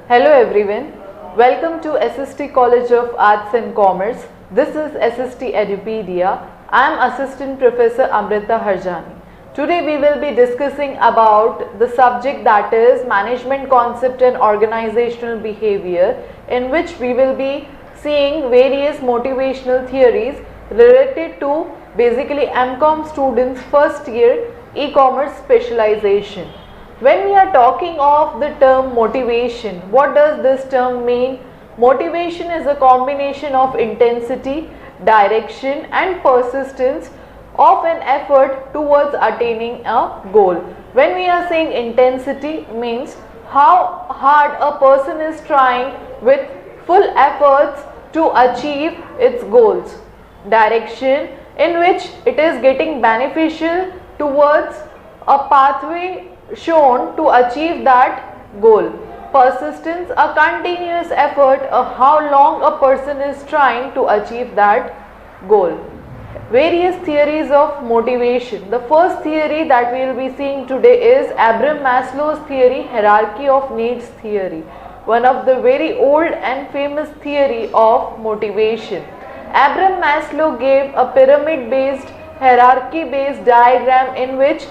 Hello everyone, welcome to SSTCollege of Arts and Commerce. This is SST Edupedia. I am Assistant Professor Amrita. Today we will be discussing about the subject that is management concept and organizational behavior, in which we will be seeing various motivational theories related to basically MCOM students first year e-commerce specialization. When we are talking of the term motivation, what does this term mean? Motivation is a combination of intensity, direction and persistence of an effort towards attaining a goal. When we are saying intensity means how hard a person is trying with full efforts to achieve its goals. Direction, in which it is getting beneficial towards a pathway shown to achieve that goal. Persistence, a continuous effort, how long a person is trying to achieve that goal. Various theories of motivation. The first theory that we will be seeing today is Abraham Maslow's theory, hierarchy of needs theory, one of the very old and famous theory of motivation. Abraham Maslow gave a pyramid based, hierarchy based diagram in which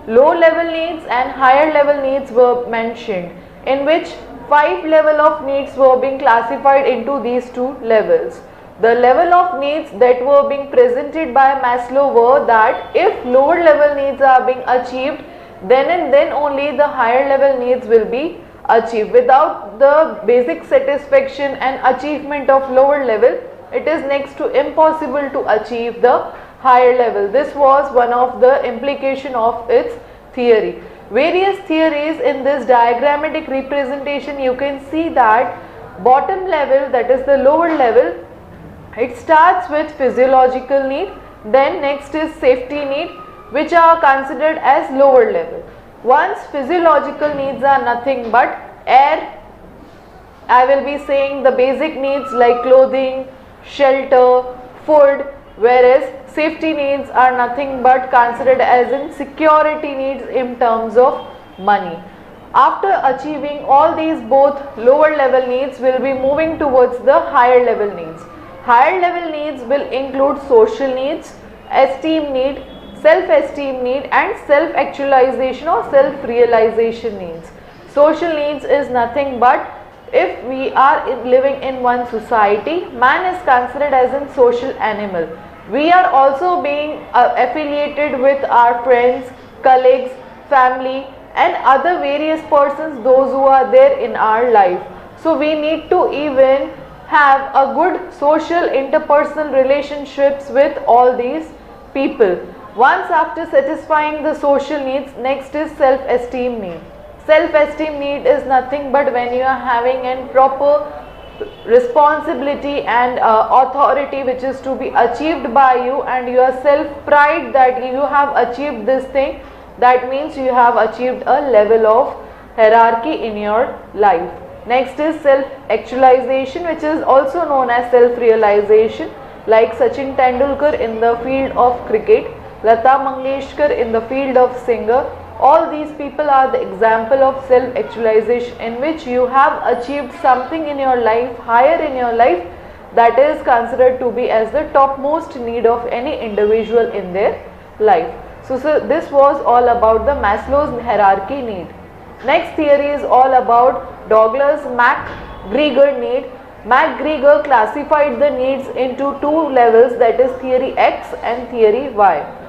low level needs and higher level needs were mentioned, in which 5 level of needs were being classified into these 2 levels. The level of needs that were being presented by Maslow were that if lower level needs are being achieved, then and then only the higher level needs will be achieved. Without the basic satisfaction and achievement of lower level, it is next to impossible to achieve the higher level. This was one of the implication of its theory. Various theories in this diagrammatic representation, you can see that bottom level, that is the lower level, it starts with physiological need, then next is safety need, which are considered as lower level. Once physiological needs are nothing but air, I will be saying the basic needs like clothing, shelter, food, whereas safety needs are nothing but considered as in security needs in terms of money. After achieving all these both lower level needs, will be moving towards the higher level needs. Higher level needs will include social needs, esteem need, self-esteem need and self-actualization or self-realization needs. Social needs is nothing but if we are living in one society, man is considered as a social animal. We are also being affiliated with our friends, colleagues, family and other various persons, those who are there in our life. So we need to even have a good social interpersonal relationships with all these people. Once after satisfying the social needs, next is self-esteem need. Self-esteem need is nothing but when you are having a proper responsibility and authority which is to be achieved by you and your self-pride that you have achieved this thing, that means you have achieved a level of hierarchy in your life. Next is self-actualization, which is also known as self-realization, like Sachin Tendulkar in the field of cricket, Lata Mangeshkar in the field of singer. All these people are the example of self-actualization in which you have achieved something in your life, higher in your life, that is considered to be as the topmost need of any individual in their life. So this was all about the Maslow's hierarchy need. Next theory is all about Douglas MacGregor need. MacGregor classified the needs into 2 levels, that is theory X and theory Y.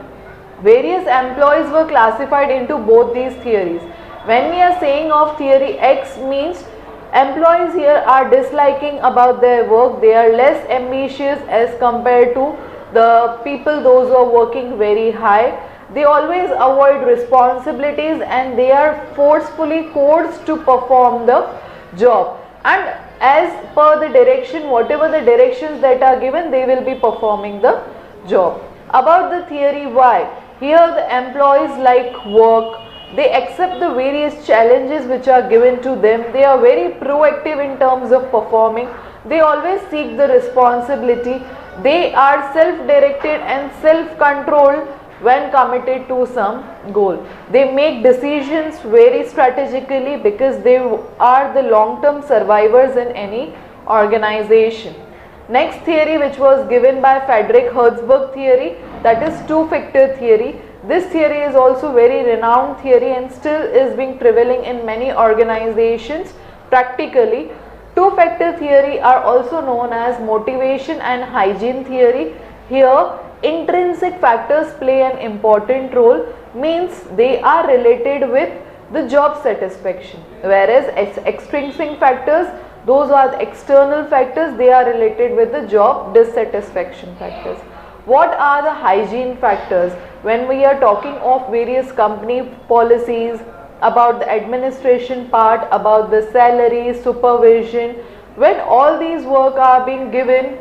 Various employees were classified into both these theories. When we are saying of theory X means employees here are disliking about their work, they are less ambitious as compared to the people those who are working very high. They always avoid responsibilities and they are forcefully coerced to perform the job, and as per the direction, whatever the directions that are given, they will be performing the job. About the theory Y, here the employees like work, they accept the various challenges which are given to them, they are very proactive in terms of performing, they always seek the responsibility, they are self-directed and self-controlled when committed to some goal. They make decisions very strategically because they are the long-term survivors in any organization. Next theory, which was given by Frederick Herzberg theory, that is two-factor theory. This theory is also very renowned theory and still is being prevailing in many organizations practically. Two-factor theory are also known as motivation and hygiene theory. Here, intrinsic factors play an important role, means they are related with the job satisfaction, whereas extrinsic factors, those are the external factors, they are related with the job dissatisfaction factors. What are the hygiene factors? When we are talking of various company policies, about the administration part, about the salary, supervision, when all these work are being given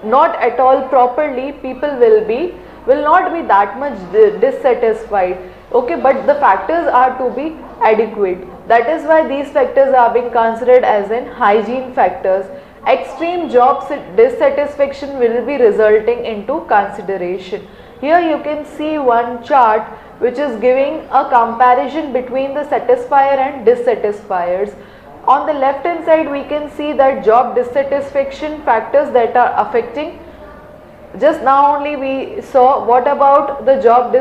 not at all properly, people will not be that much dissatisfied. Okay, but the factors are to be adequate. That is why these factors are being considered as in hygiene factors. Extreme job dissatisfaction will be resulting into consideration. Here you can see one chart which is giving a comparison between the satisfier and dissatisfiers. On the left hand side we can see that job dissatisfaction factors that are affecting. Just now only we saw what about the job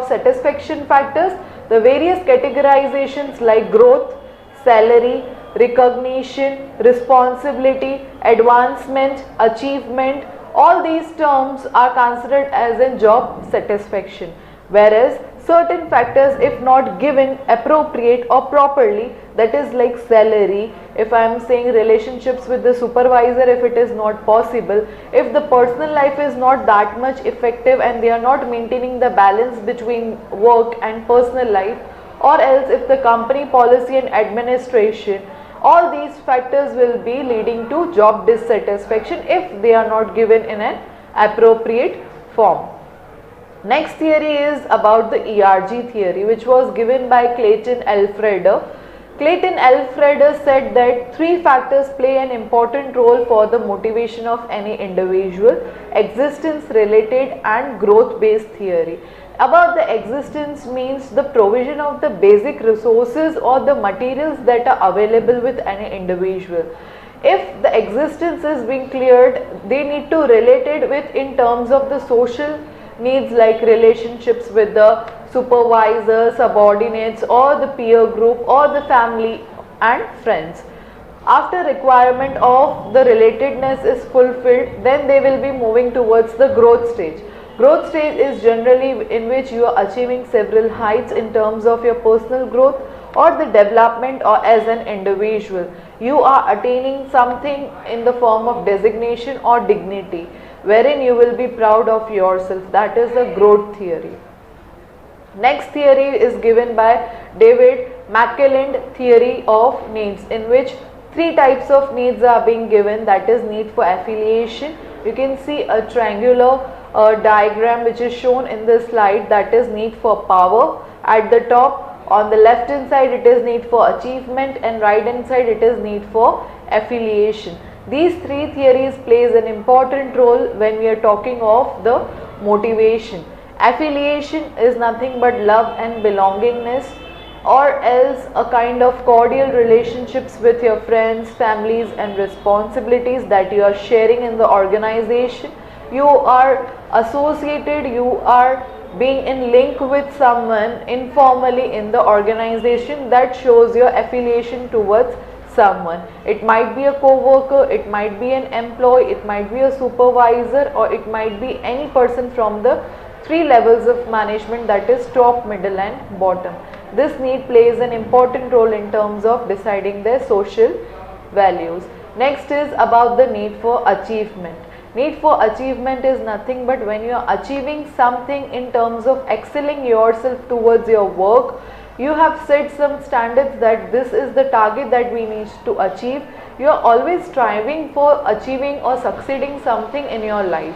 satisfaction factors. The various categorizations like growth, salary, recognition, responsibility, advancement, achievement, all these terms are considered as in job satisfaction, whereas certain factors, if not given appropriate or properly, that is like salary, if I am saying relationships with the supervisor, if it is not possible, if the personal life is not that much effective and they are not maintaining the balance between work and personal life, or else if the company policy and administration, all these factors will be leading to job dissatisfaction if they are not given in an appropriate form. Next theory is about the ERG theory, which was given by Clayton Alfreder. Clayton Alfreder said that three factors play an important role for the motivation of any individual: existence related and growth based theory. About the existence means the provision of the basic resources or the materials that are available with any individual. If the existence is being cleared, they need to relate it with in terms of the social needs like relationships with the supervisor, subordinates, or the peer group, or the family and friends. After requirement of the relatedness is fulfilled, then they will be moving towards the growth stage. Growth stage is generally in which you are achieving several heights in terms of your personal growth or the development or as an individual. You are attaining something in the form of designation or dignity, wherein you will be proud of yourself. That is the growth theory. Next theory is given by David McClelland theory of needs, in which three types of needs are being given. That is need for affiliation. You can see a triangular diagram which is shown in the slide. That is need for power at the top. On the left hand side it is need for achievement, and right hand side it is need for affiliation. These three theories plays an important role when we are talking of the motivation. Affiliation is nothing but love and belongingness, or else a kind of cordial relationships with your friends, families and responsibilities that you are sharing in the organization. You are associated, you are being in link with someone informally in the organization, that shows your affiliation towards someone. It might be a co-worker, it might be an employee, it might be a supervisor, or it might be any person from the three levels of management, that is top, middle and bottom. This need plays an important role in terms of deciding their social values. Next is about the need for achievement. Need for achievement is nothing but when you are achieving something in terms of excelling yourself towards your work. You have set some standards that this is the target that we need to achieve. You are always striving for achieving or succeeding something in your life.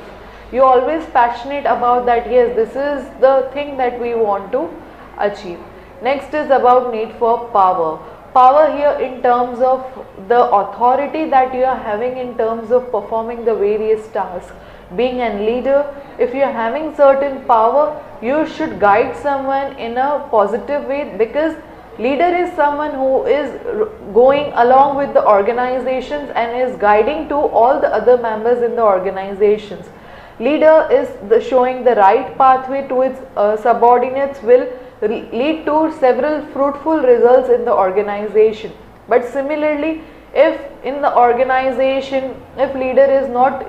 You are always passionate about that, yes, this is the thing that we want to achieve. Next is about need for power. Power here in terms of the authority that you are having in terms of performing the various tasks. Being a leader, if you are having certain power, you should guide someone in a positive way, because leader is someone who is going along with the organizations and is guiding to all the other members in the organizations. Leader is showing the right pathway to its subordinates, will lead to several fruitful results in the organization. But similarly, if in the organization, if leader is not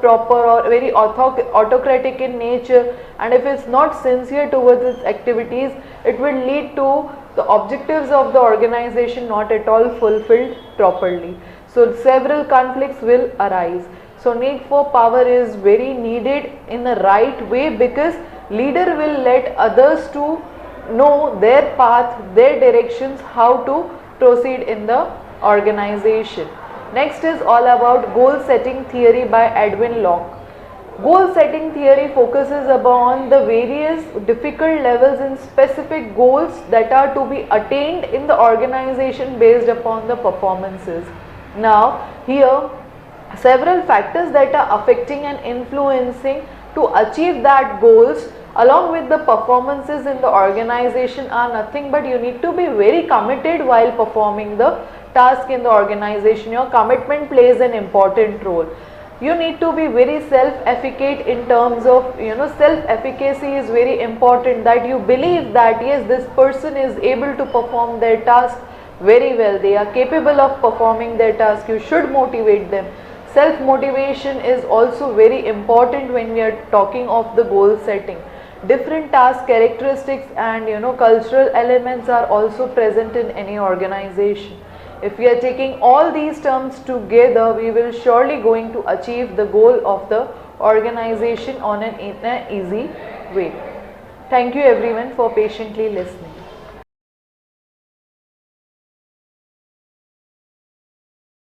proper or very autocratic in nature, and if it's not sincere towards its activities, it will lead to the objectives of the organization not at all fulfilled properly. So several conflicts will arise. So need for power is very needed in the right way, because leader will let others to know their path, their directions, how to proceed in the organization. Next is all about goal setting theory by Edwin Locke. Goal setting theory focuses upon the various difficult levels and specific goals that are to be attained in the organization based upon the performances. Now here several factors that are affecting and influencing to achieve that goals along with the performances in the organization are nothing but you need to be very committed while performing the task in the organization. Your commitment plays an important role. You need to be very self-efficacious in terms of, self-efficacy is very important, that you believe that yes, this person is able to perform their task very well, they are capable of performing their task. You should motivate them. Self-motivation is also very important when we are talking of the goal setting. Different task characteristics and cultural elements are also present in any organization. If we are taking all these terms together, we will surely going to achieve the goal of the organization in an easy way. Thank you everyone for patiently listening.